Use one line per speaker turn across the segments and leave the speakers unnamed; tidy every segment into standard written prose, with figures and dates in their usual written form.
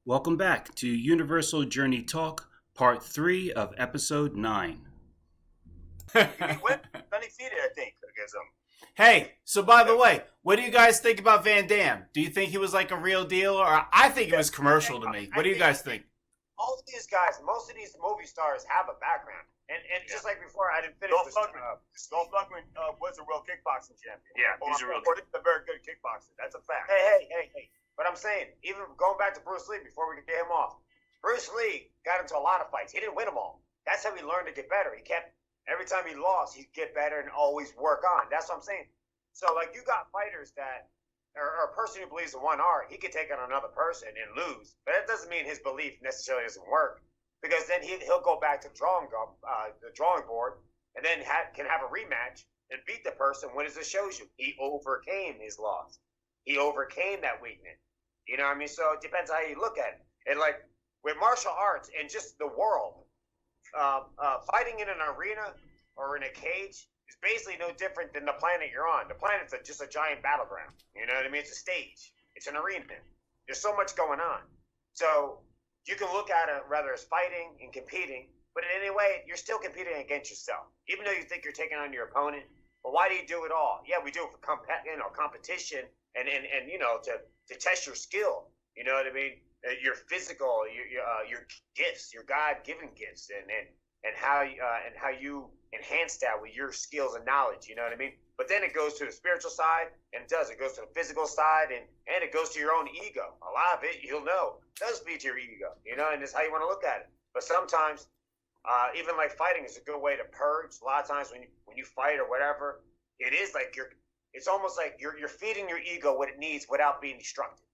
Welcome back to Universal Journey Talk, Part 3 of Episode 9.
He whipped undefeated, I think, against him.
Hey, so by the way, what do you guys think about Van Damme? Do you think he was like a real deal, or I think it was commercial to me? What do you guys think?
Most of these guys, most of these movie stars have a background. And just like before, I didn't finish this.
Dolph Lundgren was a real kickboxing champion.
Yeah,
he's a very good kickboxer. That's a fact.
Hey. But I'm saying, even going back to Bruce Lee before we could get him off, Bruce Lee got into a lot of fights. He didn't win them all. That's how he learned to get better. He kept, every time he lost, he'd get better and always work on. That's what I'm saying. So, like, you got fighters that, or a person who believes in one art, he could take on another person and lose. But that doesn't mean his belief necessarily doesn't work. Because then he'll go back to the drawing board and then can have a rematch and beat the person. What does it show you? He overcame his loss. He overcame that weakness. You know what I mean? So it depends how you look at it. And like with martial arts and just the world, fighting in an arena or in a cage is basically no different than the planet you're on. The planet's just a giant battleground. You know what I mean? It's a stage. It's an arena. There's so much going on. So you can look at it rather as fighting and competing, but in any way, you're still competing against yourself. Even though you think you're taking on your opponent, but why do you do it all? Yeah, we do it for competition and to test your skill. You know what I mean? Your physical, your gifts, your God-given gifts, and how you enhance that with your skills and knowledge. You know what I mean? But then it goes to the spiritual side, and it goes to the physical side, and it goes to your own ego. A lot of it, you'll know, does feed your ego, and it's how you want to look at it. But sometimes, even like fighting is a good way to purge. A lot of times when you fight or whatever, it is like it's almost like you're feeding your ego what it needs without being destructive,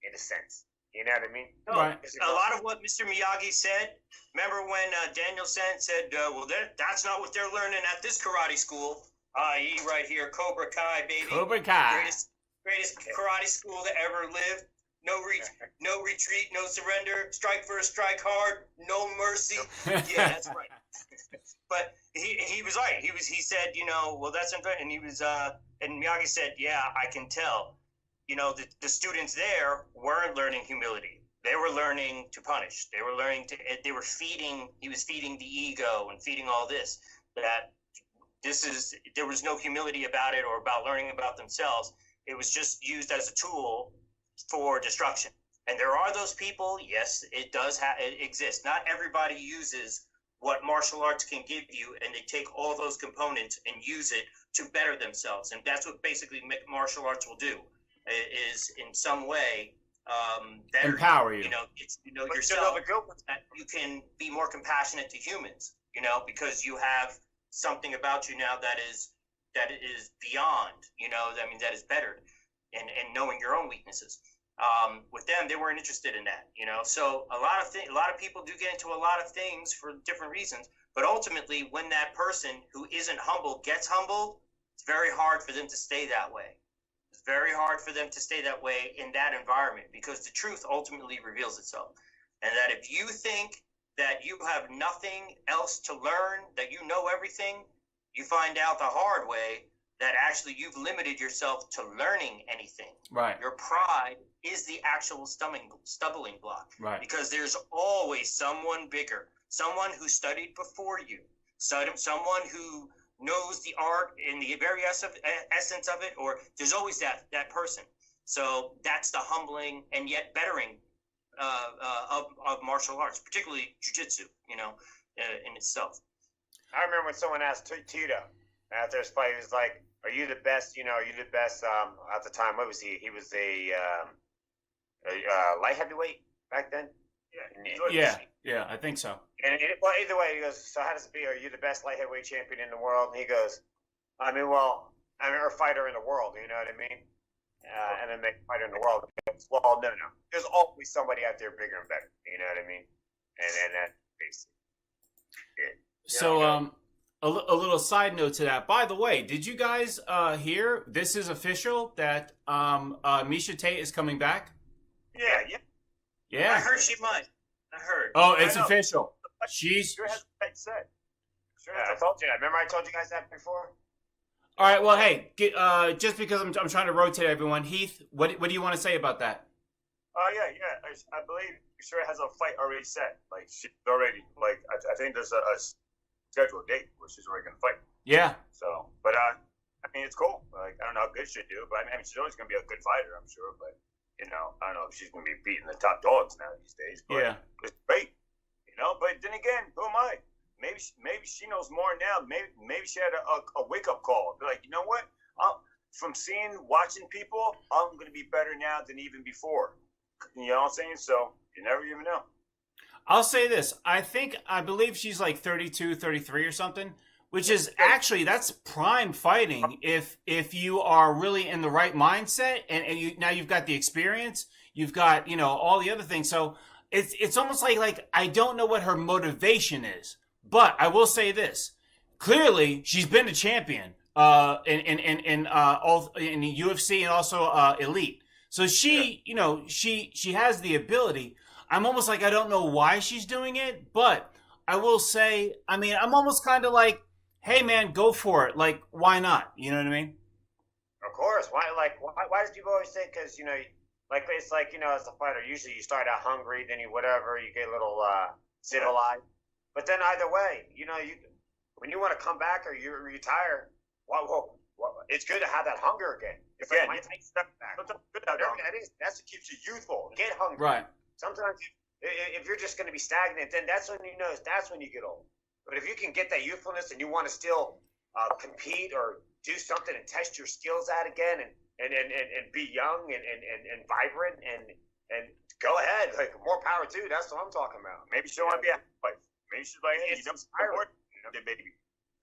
in a sense. You know what I mean?
No, right.
A lot of what Mr. Miyagi said, remember when Daniel-san said, that's not what they're learning at this karate school. I.e. right here, Cobra Kai, baby.
Cobra Kai.
Greatest karate school to ever live. No retreat, no surrender. Strike first, strike hard, no mercy. Yeah, that's right. But he was right. He said, that's important. And he was and Miyagi said, yeah, I can tell. The students there weren't learning humility. They were learning to punish. He was feeding the ego and feeding all this. There was no humility about it or about learning about themselves. It was just used as a tool for destruction. And there are those people, yes, it exists. Not everybody uses what martial arts can give you, and they take all those components and use it to better themselves. And that's what basically martial arts will do, is in some way better
empower you.
Yourself, that you can be more compassionate to humans, because you have something about you now that is beyond, that is better, and knowing your own weaknesses. With them, they weren't interested in that, So a lot of people do get into a lot of things for different reasons, but ultimately, when that person who isn't humble gets humbled, it's very hard for them to stay that way. It's very hard for them to stay that way in that environment, because the truth ultimately reveals itself, and that if you think that you have nothing else to learn, that you know everything, you find out the hard way that actually you've limited yourself to learning anything.
Right.
Your pride is the actual stumbling block.
Right.
Because there's always someone bigger, someone who studied before you, someone who knows the art in the very essence of it, or there's always that person. So that's the humbling and yet bettering of martial arts, particularly jiu-jitsu, in itself.
I remember when someone asked Tito after his fight, he was like, are you the best, are you the best, at the time, what was he? He was a light heavyweight back then?
Yeah, I think so.
And well, either way, he goes, so how does it be? Are you the best light heavyweight champion in the world? And he goes, or fighter in the world, you know what I mean? And then make fighter in the world. Well, no. There's always somebody out there bigger and better. You know what I mean? And that's basically it.
So, a little side note to that. By the way, did you guys hear? This is official that Miesha Tate is coming back.
Yeah.
I heard she might. I heard.
Oh, it's official. She's.
Sure has said. Sure, I told you that. Remember, I told you guys that before.
All right. Well, hey, just because I'm trying to rotate everyone, Heath, what do you want to say about that?
Yeah. I believe she has a fight already set. Like she's already I think there's a scheduled date where she's already gonna fight.
Yeah.
So, but I mean, it's cool. Like I don't know how good she'll do, but I mean, she's always gonna be a good fighter, I'm sure. But I don't know if she's gonna be beating the top dogs now these days. But
Yeah.
it's great. But then again, who am I? Maybe she knows more now. Maybe she had a wake up call. Be like, you know what? From watching people, I'm gonna be better now than even before. You know what I'm saying? So you never even know.
I'll say this. I believe she's like 32, 33 or something, which is actually, that's prime fighting if you are really in the right mindset and now you've got the experience, you've got, all the other things. So it's almost like I don't know what her motivation is, but I will say this. Clearly, she's been a champion in the UFC and also Elite. So she has the ability. I'm almost like I don't know why she's doing it, but I will say, I'm almost kind of like, hey man, go for it. Like, why not? You know what I mean?
Of course. Why does people always say? Because it's like as a fighter, usually you start out hungry, then you get a little civilized. But then either way, when you want to come back or you retire, it's good to have that hunger again. It's like my step back. Whatever that is, that's what keeps you youthful. Get hungry.
Right.
Sometimes if you're just going to be stagnant, then that's when that's when you get old. But if you can get that youthfulness and you want to still compete or do something and test your skills out again and be young and vibrant and go ahead, like more power too. That's what I'm talking about.
Maybe she don't want to be a fight. Maybe she's like, hey, baby,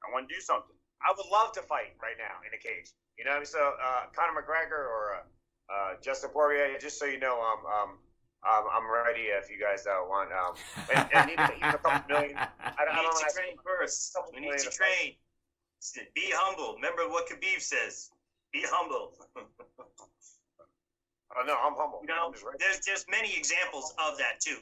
I want to do something.
I would love to fight right now in a cage. So Conor McGregor or Justin Poirier. Just so you know, I'm ready if you guys want. And need a couple million.
We need to train first. We need to train. Be humble. Remember what Khabib says. Be humble.
Oh no, I'm humble.
There's many examples of that too.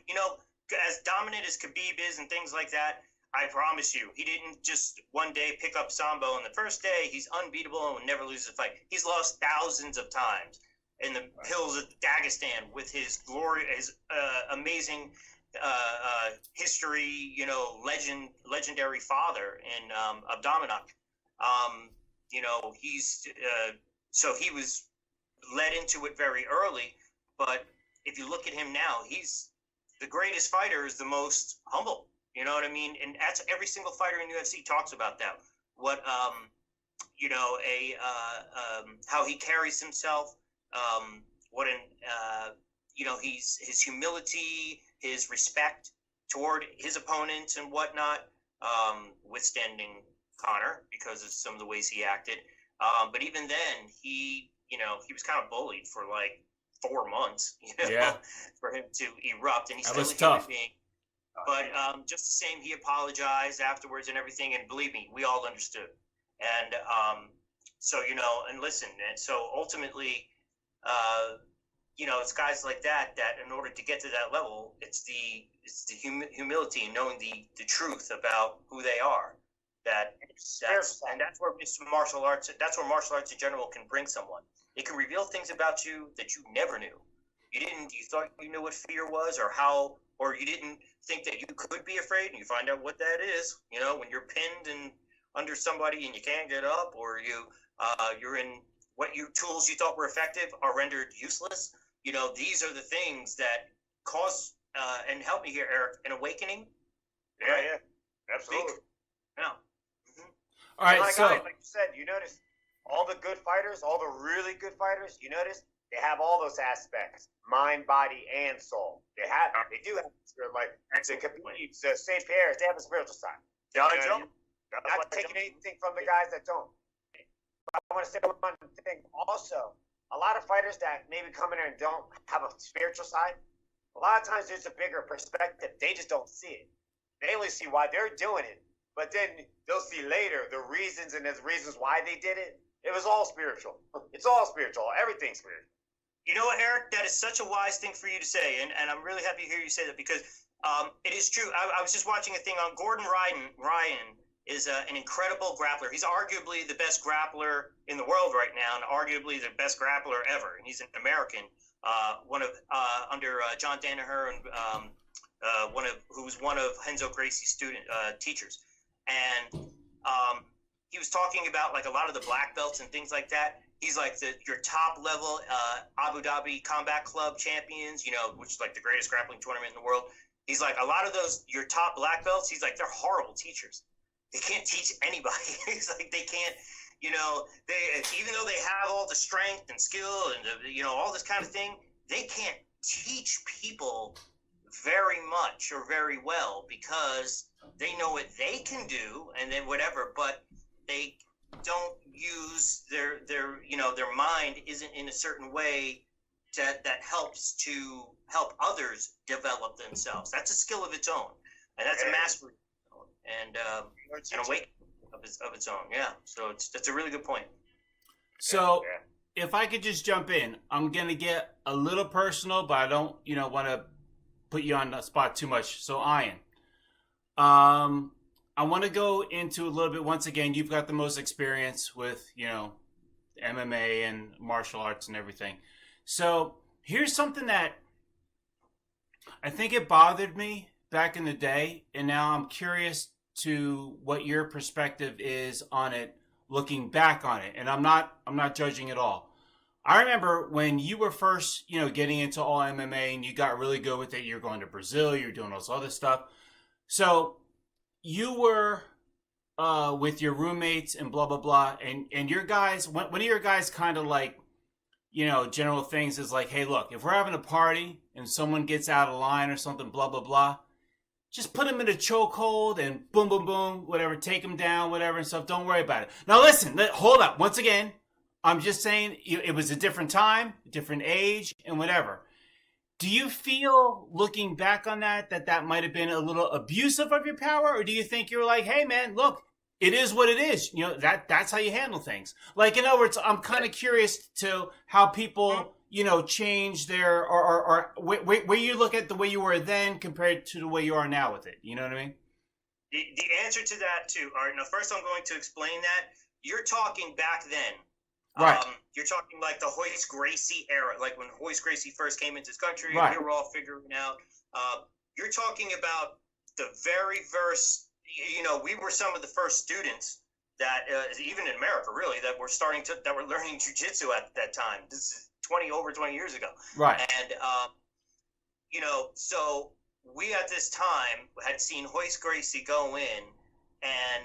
As dominant as Khabib is and things like that, I promise you, he didn't just one day pick up Sambo. And the first day, he's unbeatable and will never lose a fight. He's lost thousands of times in the hills of Dagestan with his glory, his amazing history, legendary father in Abdominac. So he was led into it very early. But if you look at him now, he's the greatest fighter is the most humble. You know what I mean? And that's every single fighter in UFC talks about that. What, how he carries himself, his humility, his respect toward his opponents and whatnot, withstanding Conor because of some of the ways he acted. But even then, he was kind of bullied for like 4 months, for him to erupt, and he's still a human being. But just the same, he apologized afterwards and everything, and believe me, we all understood. And and listen, and so ultimately, it's guys like that in order to get to that level, it's the humility and knowing the truth about who they are. And that's where martial arts in general can bring someone. It can reveal things about you that you never knew. You thought you knew what fear was or you didn't think that you could be afraid, and you find out what that is. When you're pinned and under somebody and you can't get up, or you're in what your tools you thought were effective are rendered useless. These are the things that cause and help me here, Eric, an awakening.
Yeah, absolutely.
Yeah.
Mm-hmm.
All right,
like you said, you notice all the good fighters, all the really good fighters. You notice they have all those aspects: mind, body, and soul. They do have like Khabib, St. Pierre. They have a spiritual side. Not taking anything from the guys that don't. But I want to say one thing also. A lot of fighters that maybe come in here and don't have a spiritual side, a lot of times there's a bigger perspective. They just don't see it. They only see why they're doing it. But then they'll see later the reasons, and there's reasons why they did it. It was all spiritual. It's all spiritual. Everything's spiritual.
You know what, Eric? That is such a wise thing for you to say, and I'm really happy to hear you say that because it is true. I was just watching a thing on Gordon Ryan is an incredible grappler. He's arguably the best grappler in the world right now, and arguably the best grappler ever. And he's an American. under John Danaher and who was one of Renzo Gracie's teachers, and he was talking about like a lot of the black belts and things like that. He's like your top level Abu Dhabi Combat Club champions, which is like the greatest grappling tournament in the world. He's like, a lot of those, your top black belts, he's like, they're horrible teachers. They can't teach anybody. He's like, they can't, even though they have all the strength and skill and, all this kind of thing, they can't teach people very much or very well because they know what they can do and then whatever, but they don't use their mind isn't in a certain way that helps to help others develop themselves. That's a skill of its own, and that's a mastery and a weight of its own. Yeah, so that's a really good point.
So if I could just jump in, I'm gonna get a little personal, but I don't want to put you on the spot too much. So Ian, I want to go into a little bit. Once again, you've got the most experience with MMA and martial arts and everything. So here's something that I think it bothered me back in the day, and now I'm curious to what your perspective is on it, looking back on it. And I'm not judging at all. I remember when you were first, getting into all MMA and you got really good with it. You're going to Brazil, you're doing all this other stuff. So you were with your roommates and blah, blah, blah. And your guys, one of your guys kind of like, general things is like, hey, look, if we're having a party and someone gets out of line or something, blah, blah, blah, just put them in a chokehold and boom, boom, boom, whatever, take them down, whatever and stuff. Don't worry about it. Now, listen, hold up. Once again, I'm just saying it was a different time, different age and whatever. Do you feel, looking back on that might have been a little abusive of your power? Or do you think you're like, hey, man, look, it is what it is. That's how you handle things. Like, in other words, I'm kind of curious to how people, change their, or where you look at the way you were then compared to the way you are now with it. You know what I mean?
The answer to that, too. All right, now, first I'm going to explain that. You're talking back then.
Right.
You're talking like the Royce Gracie era, like when Royce Gracie first came into this country,
right.
We were all figuring out. You're talking about the very first, we were some of the first students that, even in America, really, that were learning jiu-jitsu at that time. This is over 20 years ago.
Right.
And, so we at this time had seen Royce Gracie go in and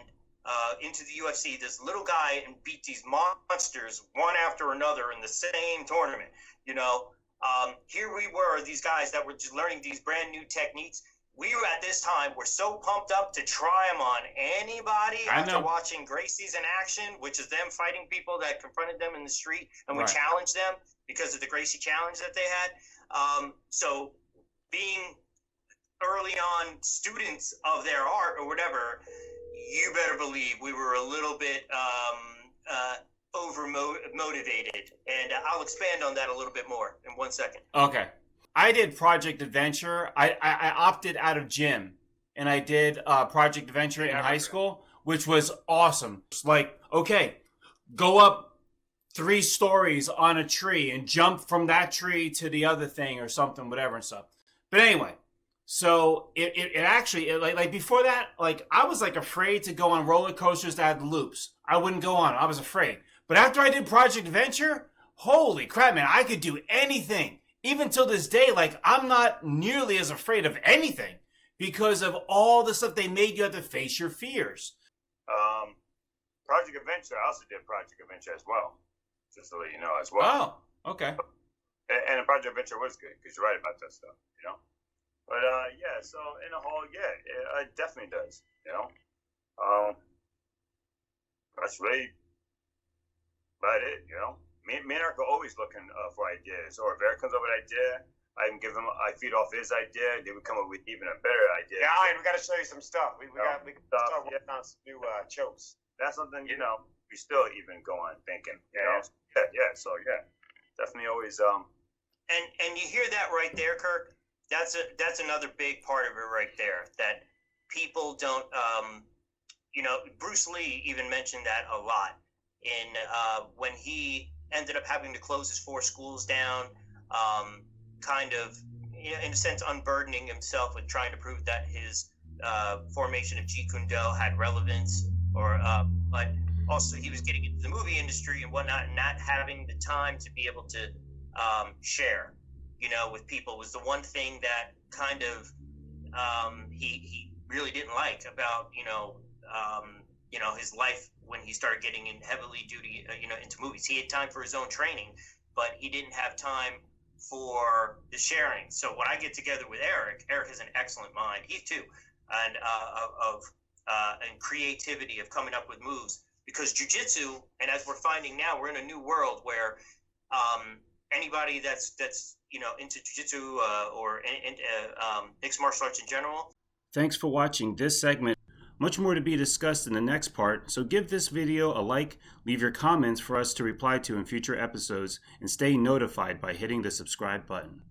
into the UFC, this little guy, and beat these monsters one after another in the same tournament. Here we were, these guys that were just learning these brand new techniques. We were at this time, we're so pumped up to try them on anybody after watching Gracie's in action, which is them fighting people that confronted them in the street, and we challenged them because of the Gracie challenge that they had. So being early on students of their art or whatever, you better believe we were a little bit over-motivated. And I'll expand on that a little bit more in 1 second.
Okay. I did Project Adventure. I opted out of gym, and I did Project Adventure in high school, which was awesome. It's like, okay, go up 3 stories on a tree and jump from that tree to the other thing or something, whatever and stuff. But anyway, so it actually, like before that, like I was like afraid to go on roller coasters that had loops. I wouldn't go on. I was afraid. But after I did Project Adventure, holy crap, man, I could do anything. Even till this day, like I'm not nearly as afraid of anything because of all the stuff they made you have to face your fears.
Project Adventure, I also did Project Adventure as well, just to let you know as well.
Oh, okay.
And Project Adventure was good because you're right about that stuff, But so in the whole, it definitely does, That's really about it, Me and Eric are always looking for ideas. Or if Eric comes up with an idea, I feed off his idea, then we come up with even a better idea.
Yeah, we got to show you some stuff. We got to start working on some new chokes.
That's something, we still even go on thinking, So definitely always.
And you hear that right there, Kirk? That's another big part of it right there, that people don't, Bruce Lee even mentioned that a lot in when he ended up having to close his 4 schools down. kind of, in a sense, unburdening himself with trying to prove that his formation of Jeet Kune Do had relevance, but also he was getting into the movie industry and whatnot, and not having the time to be able to share, with people was the one thing that kind of he really didn't like about his life when he started getting in heavily duty into movies. He had time for his own training, but he didn't have time for the sharing. So when I get together with Erik has an excellent mind. He too, and and creativity of coming up with moves, because jiu-jitsu, and as we're finding now, we're in a new world where anybody that's into jiu-jitsu or mixed martial arts in general.
Thanks for watching this segment. Much more to be discussed in the next part, so give this video a like, leave your comments for us to reply to in future episodes, and stay notified by hitting the subscribe button.